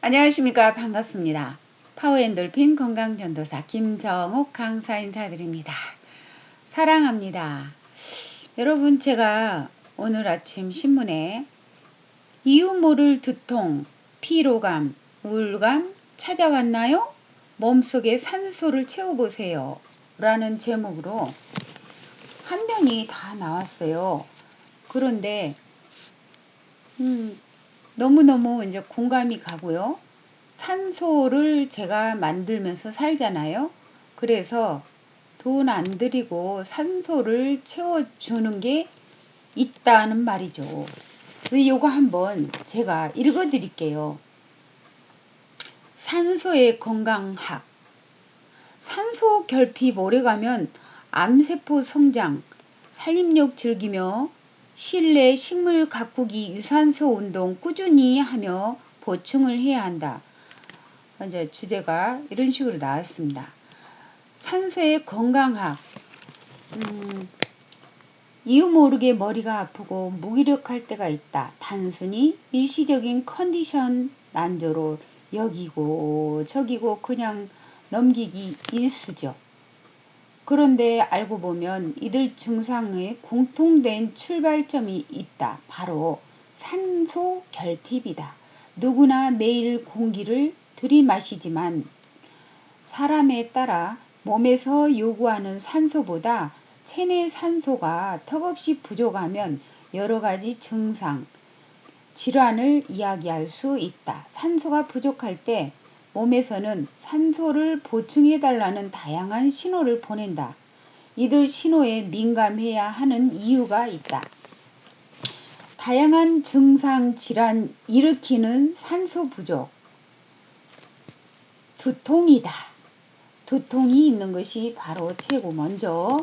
안녕하십니까. 반갑습니다. 파워엔돌핀 건강전도사 김정옥 강사 인사드립니다. 사랑합니다. 여러분, 제가 오늘 아침 신문에 이유 모를 두통, 피로감, 우울감 찾아왔나요? 몸속에 산소를 채워보세요. 라는 제목으로 한 면이 다 나왔어요. 그런데 너무너무 이제 공감이 가고요. 산소를 제가 만들면서 살잖아요. 그래서 돈 안 들이고 산소를 채워주는 게 있다는 말이죠. 그래서 요거 한번 제가 읽어 드릴게요. 산소의 건강학. 산소 결핍 오래가면 암세포 성장, 살림욕 즐기며 실내 식물 가꾸기 유산소 운동 꾸준히 하며 보충을 해야 한다. 이제 주제가 이런 식으로 나왔습니다. 산소의 건강학. 이유 모르게 머리가 아프고 무기력할 때가 있다. 단순히 일시적인 컨디션 난조로 여기고 저기고 그냥 넘기기 일쑤죠. 그런데 알고 보면 이들 증상의 공통된 출발점이 있다. 바로 산소 결핍이다. 누구나 매일 공기를 들이마시지만 사람에 따라 몸에서 요구하는 산소보다 체내 산소가 턱없이 부족하면 여러 가지 증상, 질환을 이야기할 수 있다. 산소가 부족할 때 몸에서는 산소를 보충해달라는 다양한 신호를 보낸다. 이들 신호에 민감해야 하는 이유가 있다. 다양한 증상 질환 일으키는 산소 부족. 두통이다. 두통이 있는 것이 바로 최고 먼저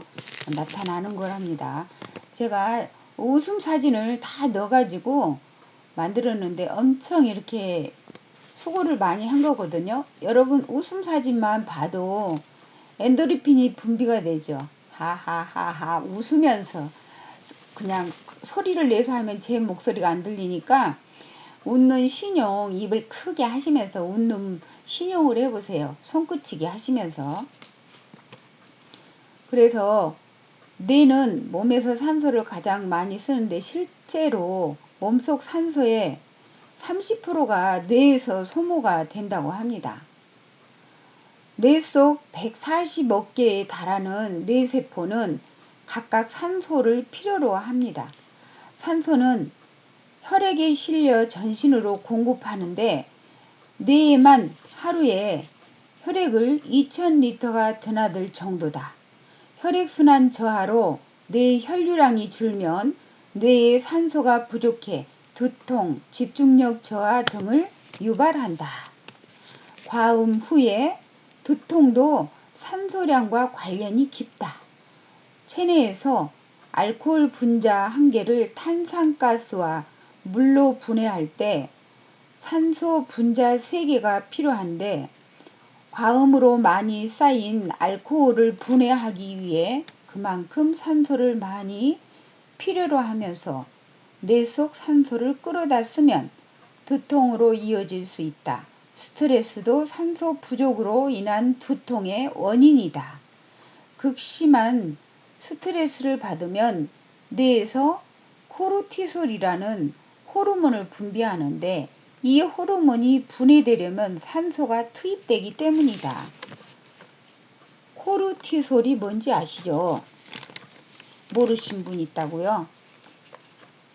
나타나는 거랍니다. 제가 웃음 사진을 다 넣어가지고 만들었는데 엄청 이렇게 수고를 많이 한 거거든요. 여러분 웃음 사진만 봐도 엔도르핀이 분비가 되죠. 하하하하 웃으면서 그냥 소리를 내서 하면 제 목소리가 안 들리니까 웃는 신용, 입을 크게 하시면서 웃는 신용을 해보세요. 손끝치기 하시면서. 그래서 뇌는 몸에서 산소를 가장 많이 쓰는데 실제로 몸속 산소의 30%가 뇌에서 소모가 된다고 합니다. 뇌 속 140억 개에 달하는 뇌세포는 각각 산소를 필요로 합니다. 산소는 혈액에 실려 전신으로 공급하는데 뇌에만 하루에 혈액을 2000리터가 드나들 정도다. 혈액순환 저하로 뇌 혈류량이 줄면 뇌에 산소가 부족해 두통, 집중력 저하 등을 유발한다. 과음 후에 두통도 산소량과 관련이 깊다. 체내에서 알코올 분자 한 개를 탄산가스와 물로 분해할 때 산소 분자 3개가 필요한데 과음으로 많이 쌓인 알코올을 분해하기 위해 그만큼 산소를 많이 필요로 하면서 뇌 속 산소를 끌어다 쓰면 두통으로 이어질 수 있다. 스트레스도 산소 부족으로 인한 두통의 원인이다. 극심한 스트레스를 받으면 뇌에서 코르티솔이라는 호르몬을 분비하는데 이 호르몬이 분해되려면 산소가 투입되기 때문이다. 코르티솔이 뭔지 아시죠? 모르신 분 있다고요?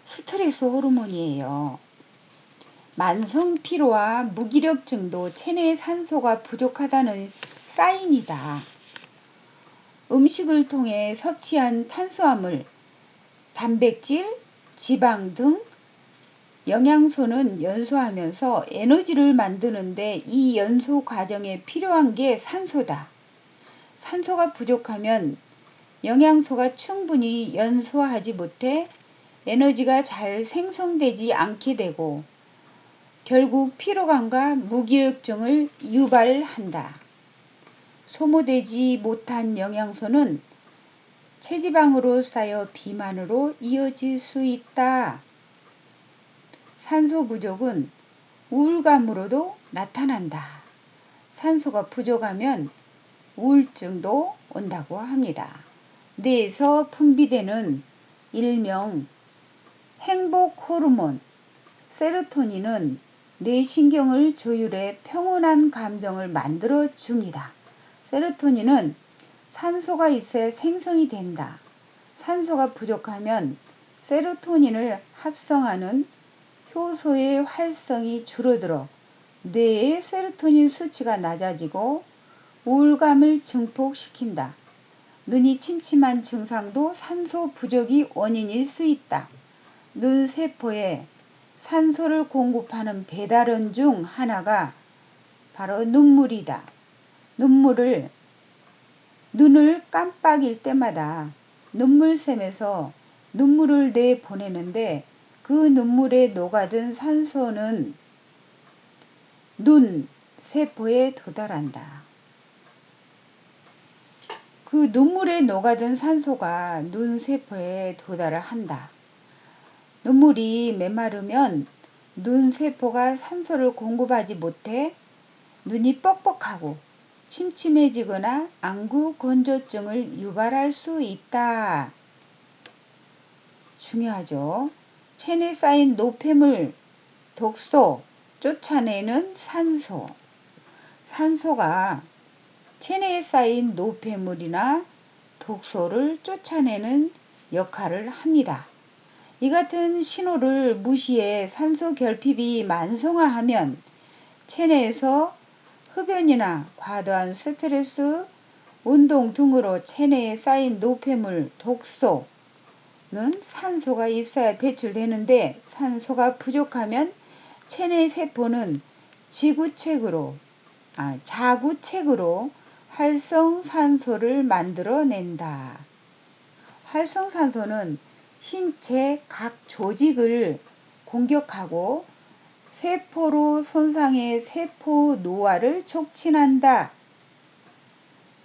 스트레스 호르몬이에요. 만성 피로와 무기력증도 체내 산소가 부족하다는 사인이다. 음식을 통해 섭취한 탄수화물, 단백질, 지방 등 영양소는 연소하면서 에너지를 만드는데 이 연소 과정에 필요한 게 산소다. 산소가 부족하면 영양소가 충분히 연소하지 못해 에너지가 잘 생성되지 않게 되고 결국 피로감과 무기력증을 유발한다. 소모되지 못한 영양소는 체지방으로 쌓여 비만으로 이어질 수 있다. 산소 부족은 우울감으로도 나타난다. 산소가 부족하면 우울증도 온다고 합니다. 뇌에서 분비되는 일명 행복 호르몬 세로토닌은 뇌신경을 조율해 평온한 감정을 만들어 줍니다. 세로토닌은 산소가 있어야 생성이 된다. 산소가 부족하면 세로토닌을 합성하는 효소의 활성이 줄어들어 뇌의 세로토닌 수치가 낮아지고 우울감을 증폭시킨다. 눈이 침침한 증상도 산소 부족이 원인일 수 있다. 눈 세포에 산소를 공급하는 배달원 중 하나가 바로 눈물이다. 눈을 깜빡일 때마다 눈물샘에서 눈물을 내보내는데 그 눈물에 녹아든 산소는 눈 세포에 도달한다. 그 눈물에 녹아든 산소가 눈 세포에 도달을 한다. 눈물이 메마르면 눈 세포가 산소를 공급하지 못해 눈이 뻑뻑하고 침침해지거나 안구 건조증을 유발할 수 있다. 중요하죠. 체내에 쌓인 노폐물, 독소, 쫓아내는 산소. 산소가 체내에 쌓인 노폐물이나 독소를 쫓아내는 역할을 합니다. 이 같은 신호를 무시해 산소 결핍이 만성화하면 체내에서 흡연이나 과도한 스트레스, 운동 등으로 체내에 쌓인 노폐물, 독소는 산소가 있어야 배출되는데 산소가 부족하면 체내 세포는 자구책으로 활성산소를 만들어낸다. 활성산소는 신체 각 조직을 공격하고 세포로 손상해 세포 노화를 촉진한다.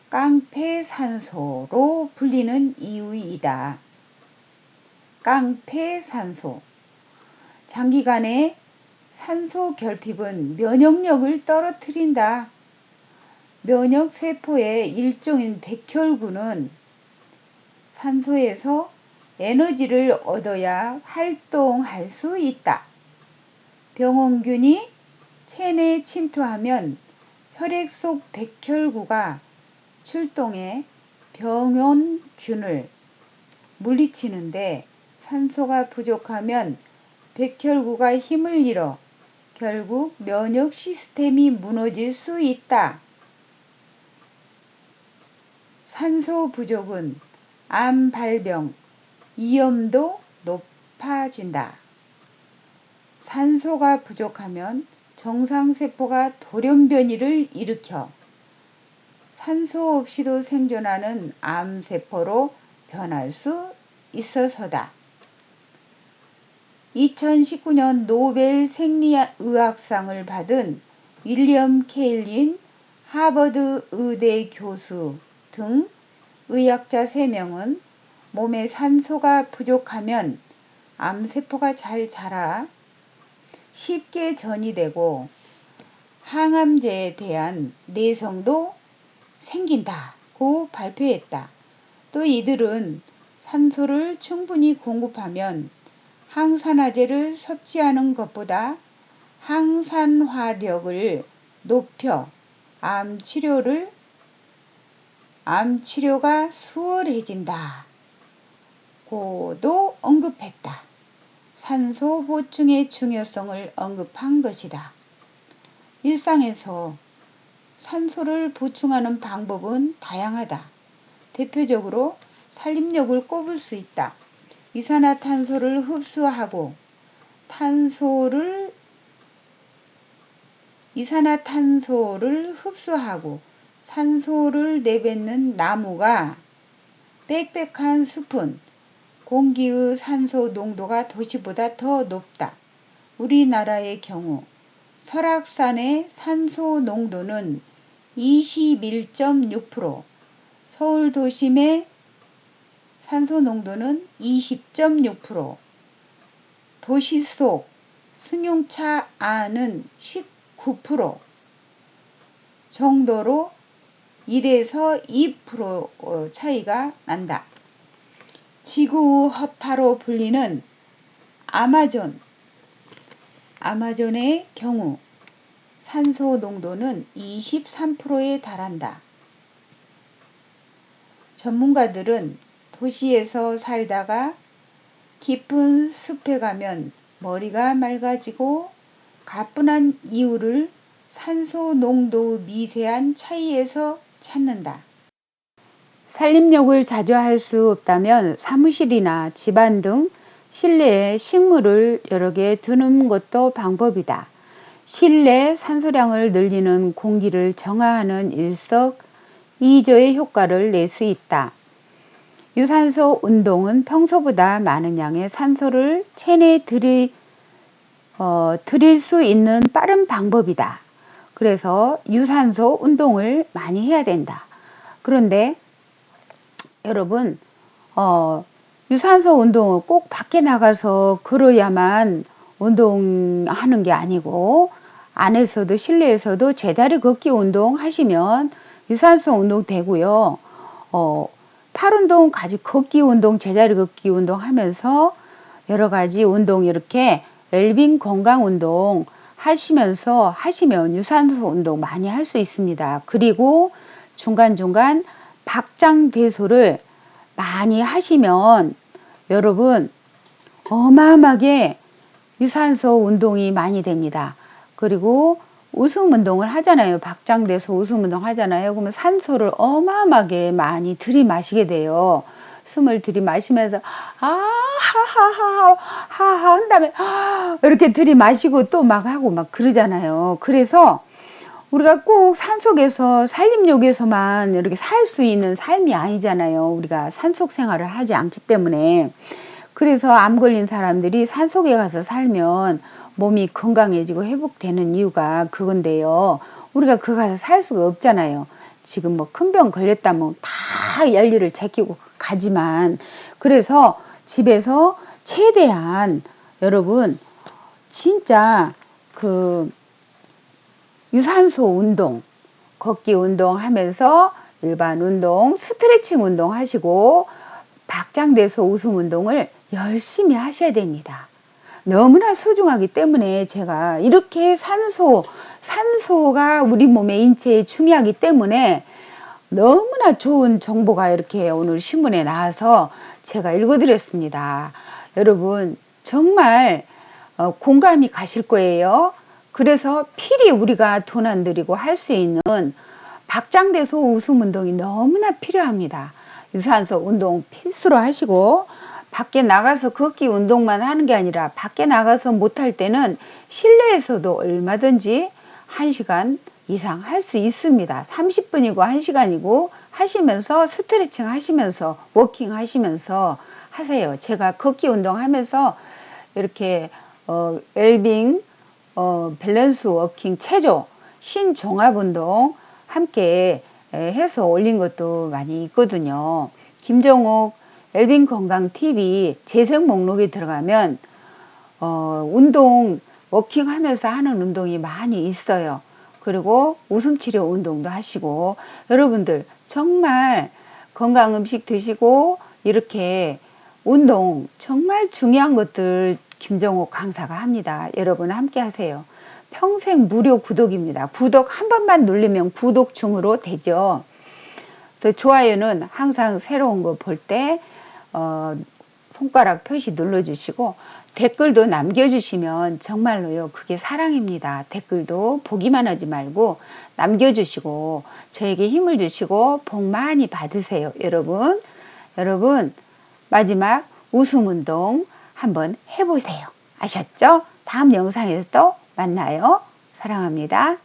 깡패산소로 불리는 이유이다. 깡패산소. 장기간의 산소 결핍은 면역력을 떨어뜨린다. 면역세포의 일종인 백혈구는 산소에서 에너지를 얻어야 활동할 수 있다. 병원균이 체내에 침투하면 혈액 속 백혈구가 출동해 병원균을 물리치는데 산소가 부족하면 백혈구가 힘을 잃어 결국 면역 시스템이 무너질 수 있다. 산소 부족은 암 발병, 위험도 높아진다. 산소가 부족하면 정상세포가 돌연변이를 일으켜 산소 없이도 생존하는 암세포로 변할 수 있어서다. 2019년 노벨 생리의학상을 받은 윌리엄 케일린 하버드 의대 교수 등 의학자 3명은 몸에 산소가 부족하면 암세포가 잘 자라 쉽게 전이되고 항암제에 대한 내성도 생긴다고 발표했다. 또 이들은 산소를 충분히 공급하면 항산화제를 섭취하는 것보다 항산화력을 높여 암치료가 수월해진다. 고도 언급했다. 산소 보충의 중요성을 언급한 것이다. 일상에서 산소를 보충하는 방법은 다양하다. 대표적으로 살림력을 꼽을 수 있다. 이산화탄소를 흡수하고 산소를 내뱉는 나무가 빽빽한 숲은 공기의 산소 농도가 도시보다 더 높다. 우리나라의 경우 설악산의 산소 농도는 21.6%, 서울 도심의 산소 농도는 20.6%, 도시 속 승용차 안은 19% 정도로 1에서 2% 차이가 난다. 지구우파로 불리는 아마존의 경우 산소 농도는 23%에 달한다. 전문가들은 도시에서 살다가 깊은 숲에 가면 머리가 맑아지고 가뿐한 이유를 산소 농도 미세한 차이에서 찾는다. 산림욕을 자주 할 수 없다면 사무실이나 집안 등 실내에 식물을 여러 개 두는 것도 방법이다. 실내 산소량을 늘리는 공기를 정화하는 일석이조의 효과를 낼 수 있다. 유산소 운동은 평소보다 많은 양의 산소를 체내에 들일 수 있는 빠른 방법이다. 그래서 유산소 운동을 많이 해야 된다. 그런데 여러분 유산소 운동을 꼭 밖에 나가서 걸어야만 운동하는 게 아니고 안에서도 실내에서도 제자리 걷기 운동 하시면 유산소 운동 되고요. 팔 운동, 걷기 운동, 제자리 걷기 운동 하면서 여러 가지 운동 이렇게 웰빙 건강 운동 하시면 유산소 운동 많이 할 수 있습니다. 그리고 중간중간 박장대소를 많이 하시면 여러분 어마어마하게 유산소 운동이 많이 됩니다. 그리고 웃음 운동을 하잖아요. 박장대소 웃음 운동 하잖아요. 그러면 산소를 어마어마하게 많이 들이마시게 돼요. 숨을 들이마시면서 하하하하 한 다음에 이렇게 들이마시고 또 막 하고 막 그러잖아요. 그래서 우리가 꼭 산속에서 산림욕에서만 이렇게 살 수 있는 삶이 아니잖아요. 우리가 산속 생활을 하지 않기 때문에. 그래서 암 걸린 사람들이 산속에 가서 살면 몸이 건강해지고 회복되는 이유가 그건데요. 우리가 그 가서 살 수가 없잖아요. 지금 뭐 큰 병 걸렸다면 다 열일을 제끼고 가지만 그래서 집에서 최대한 여러분 진짜 유산소 운동, 걷기 운동 하면서 일반 운동, 스트레칭 운동 하시고 박장대소 웃음 운동을 열심히 하셔야 됩니다. 너무나 소중하기 때문에 제가 이렇게 산소가 우리 몸의 인체에 중요하기 때문에 너무나 좋은 정보가 이렇게 오늘 신문에 나와서 제가 읽어드렸습니다. 여러분 정말 공감이 가실 거예요. 그래서 필히 우리가 돈 안 들이고 할 수 있는 박장대소 웃음 운동이 너무나 필요합니다. 유산소 운동 필수로 하시고 밖에 나가서 걷기 운동만 하는 게 아니라 밖에 나가서 못할 때는 실내에서도 얼마든지 1시간 이상 할 수 있습니다. 30분이고 1시간이고 하시면서 스트레칭 하시면서 워킹 하시면서 하세요. 제가 걷기 운동 하면서 이렇게 웰빙 밸런스 워킹 체조 신종합운동 함께 해서 올린 것도 많이 있거든요. 김정옥 웰빙 건강 TV 재생 목록에 들어가면 운동 워킹 하면서 하는 운동이 많이 있어요. 그리고 웃음치료 운동도 하시고 여러분들 정말 건강 음식 드시고 이렇게 운동 정말 중요한 것들 김정옥 강사가 합니다. 여러분 함께 하세요. 평생 무료 구독입니다. 구독 한 번만 누르면 구독 중으로 되죠. 그래서 좋아요는 항상 새로운 거 볼 때 손가락 표시 눌러주시고 댓글도 남겨주시면 정말로요 그게 사랑입니다. 댓글도 보기만 하지 말고 남겨주시고 저에게 힘을 주시고 복 많이 받으세요. 여러분 마지막 웃음 운동 한번 해보세요. 아셨죠? 다음 영상에서 또 만나요. 사랑합니다.